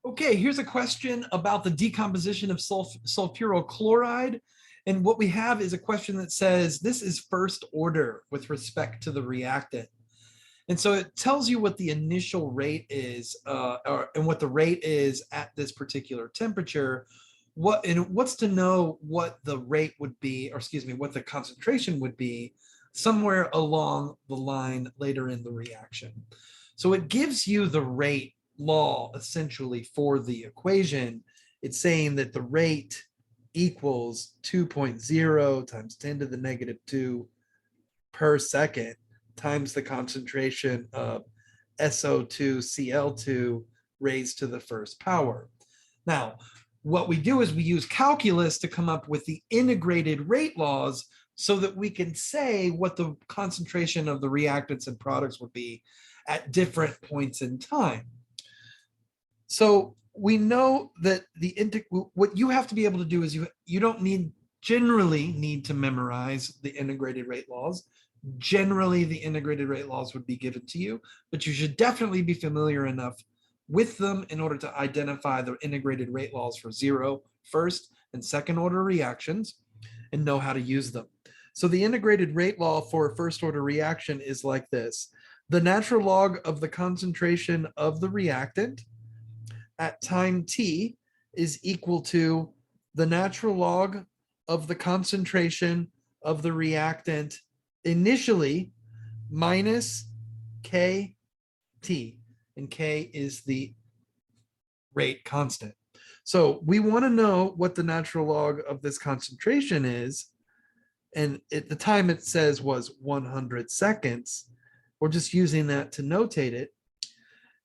Okay, here's a question about the decomposition of sulfurochloride. And what we have is a question that says, this is first order with respect to the reactant. And so it tells you what the initial rate is, and what the rate is at this particular temperature. What's to know what the rate would be, or excuse me, what the concentration would be somewhere along the line later in the reaction. So it gives you the rate law essentially for the equation. It's saying that the rate equals 2.0 times 10 to the negative 2 per second times the concentration of SO2Cl2 raised to the first power. Now, what we do is we use calculus to come up with the integrated rate laws so that we can say what the concentration of the reactants and products would be at different points in time. So we know that what you have to be able to do is you don't generally need to memorize the integrated rate laws. Generally, the integrated rate laws would be given to you, but you should definitely be familiar enough with them in order to identify the integrated rate laws for zero, first, and second order reactions and know how to use them. So the integrated rate law for a first order reaction is like this. The natural log of the concentration of the reactant at time t is equal to the natural log of the concentration of the reactant initially minus kt, and k is the rate constant. So we want to know what the natural log of this concentration is, and at the time it says was 100 seconds. We're just using that to notate it.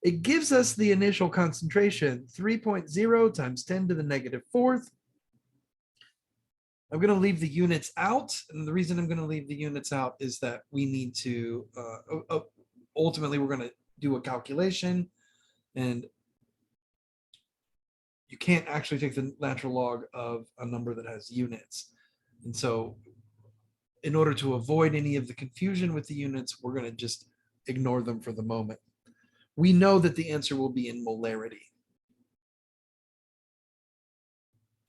It gives us the initial concentration, 3.0 times 10 to the negative fourth. I'm going to leave the units out. And the reason I'm going to leave the units out is that we need to, ultimately, we're going to do a calculation. And you can't actually take the natural log of a number that has units. And so in order to avoid any of the confusion with the units, we're going to just ignore them for the moment. We know that the answer will be in molarity.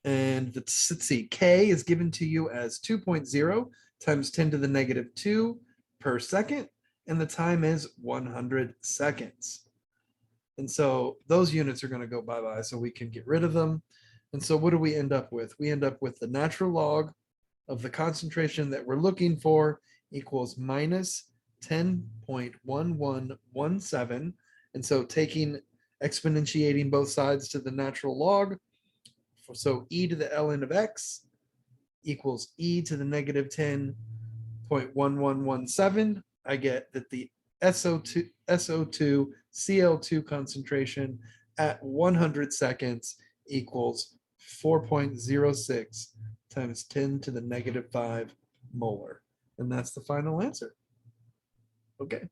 And let's see, K is given to you as 2.0 times 10 to the negative 2 per second, and the time is 100 seconds. And so those units are going to go bye-bye, so we can get rid of them. And so what do we end up with? We end up with the natural log of the concentration that we're looking for equals minus 10.1117. And so exponentiating both sides to the natural log, so e to the ln of x equals e to the negative 10.1117. I get that the SO2 Cl2 concentration at 100 seconds equals 4.06 times 10 to the negative 5 molar. And that's the final answer. Okay.